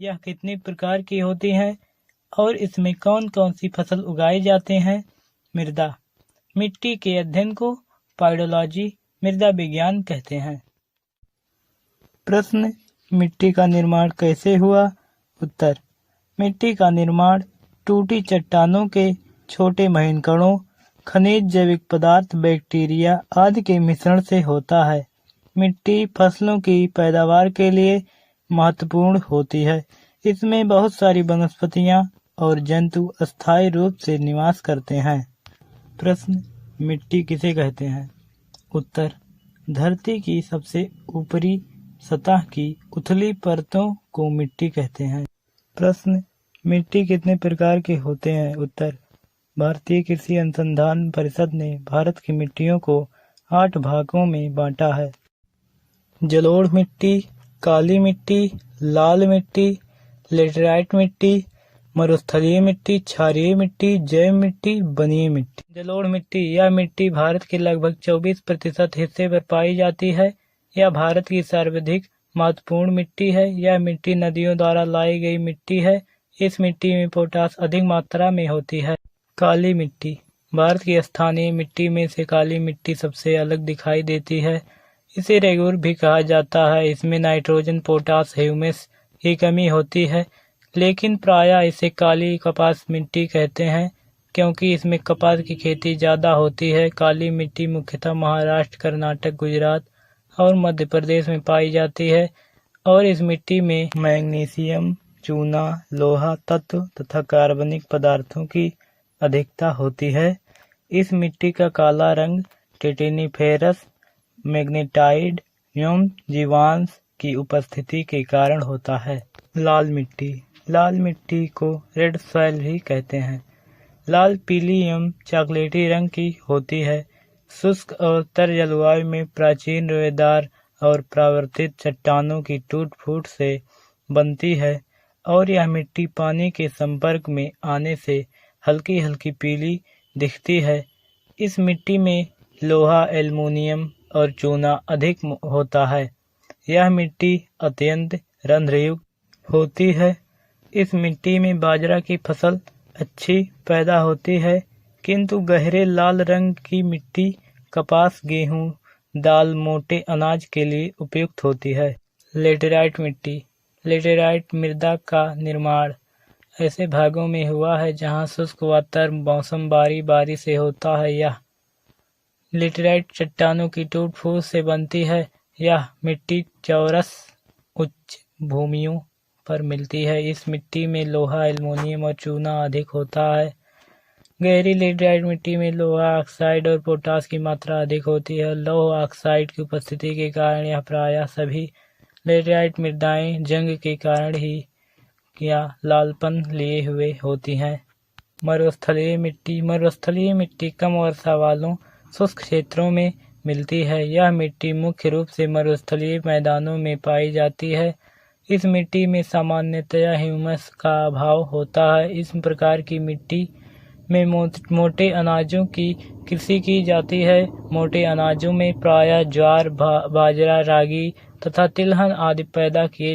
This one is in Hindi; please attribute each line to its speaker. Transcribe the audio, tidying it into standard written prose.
Speaker 1: यह कितनी प्रकार की होती हैं और इसमें कौन कौन सी फसल उगाए जाते हैं? मृदा मिट्टी के अध्ययन को पाइडोलॉजी मृदा विज्ञान कहते हैं। प्रश्न, मिट्टी का निर्माण कैसे हुआ? उत्तर, मिट्टी का निर्माण टूटी चट्टानों के छोटे महीन कणों, खनिज, जैविक पदार्थ, बैक्टीरिया आदि के मिश्रण से होता है। मिट्टी फसलों की पैदावार के लिए महत्वपूर्ण होती है। इसमें बहुत सारी वनस्पतियां और जंतु अस्थायी रूप से निवास करते हैं। प्रश्न, मिट्टी किसे कहते हैं? उत्तर, धरती की सबसे ऊपरी सतह की उथली परतों को मिट्टी कहते हैं। प्रश्न, मिट्टी कितने प्रकार के होते हैं? उत्तर, भारतीय कृषि अनुसंधान परिषद ने भारत की मिट्टियों को 8 भागों में बांटा है। जलोढ़ मिट्टी, काली मिट्टी, लाल मिट्टी, लेटराइट मिट्टी, मरुस्थलीय मिट्टी, क्षारीय मिट्टी, जैव मिट्टी, बनीय मिट्टी। जलोढ़ मिट्टी, यह मिट्टी भारत के लगभग 24% हिस्से पर पाई जाती है। यह भारत की सर्वाधिक महत्वपूर्ण मिट्टी है। यह मिट्टी नदियों द्वारा लाई गई मिट्टी है। इस मिट्टी में पोटास अधिक मात्रा में होती है। काली मिट्टी, भारत की स्थानीय मिट्टी में से काली मिट्टी सबसे अलग दिखाई देती है। इसे रेगूर भी कहा जाता है। इसमें नाइट्रोजन, पोटास, ह्यूमस की कमी होती है, लेकिन प्रायः इसे काली कपास मिट्टी कहते हैं क्योंकि इसमें कपास की खेती ज़्यादा होती है। काली मिट्टी मुख्यतः महाराष्ट्र, कर्नाटक, गुजरात और मध्य प्रदेश में पाई जाती है और इस मिट्टी में मैग्नीशियम, चूना, लोहा तत्व तथा कार्बनिक पदार्थों की अधिकता होती है। इस मिट्टी का काला रंग टिटेनिफेरस मैग्नेटाइट एवं जीवांश की उपस्थिति के कारण होता है। लाल मिट्टी, लाल मिट्टी को रेड सॉइल भी कहते हैं। लाल, पीली एवं चॉकलेटी रंग की होती है। शुष्क और तर जलवायु में प्राचीन रोएदार और परावर्तित चट्टानों की टूट-फूट से बनती है और यह मिट्टी पानी के संपर्क में आने से हल्की हल्की पीली दिखती है। इस मिट्टी में लोहा, एल्युमिनियम और चूना अधिक होता है। यह मिट्टी अत्यंत रंध्रयुक्त होती है। इस मिट्टी में बाजरा की फसल अच्छी पैदा होती है, किंतु गहरे लाल रंग की मिट्टी कपास, गेहूं, दाल, मोटे अनाज के लिए उपयुक्त होती है। लेटेराइट मिट्टी, लेटेराइट मृदा का निर्माण ऐसे भागों में हुआ है जहां शुष्क वातावरण मौसम बारी बारी से होता है। यह लेटेराइट चट्टानों की टूट-फूट से बनती है। यह मिट्टी चौरस उच्च भूमियों पर मिलती है। इस मिट्टी में लोहा, एल्युमिनियम और चूना अधिक होता है। गहरी लेटेराइट मिट्टी में लोहा ऑक्साइड और पोटास की मात्रा अधिक होती है। लौह ऑक्साइड की उपस्थिति के कारण यह प्रायः सभी लेटेराइट मृदाएं जंग के कारण ही या लालपन लिए हुए होती हैं। मरुस्थलीय मिट्टी, मरुस्थलीय मिट्टी कम वर्षा वालों शुष्क क्षेत्रों में मिलती है। यह मिट्टी मुख्य रूप से मरुस्थलीय मैदानों में पाई जाती है। इस मिट्टी में सामान्यतया ह्यूमस का अभाव होता है। इस प्रकार की मिट्टी में मोटे अनाजों की कृषि की जाती है। मोटे अनाजों में प्रायः ज्वार, बाजरा, रागी तथा तिलहन आदि पैदा किए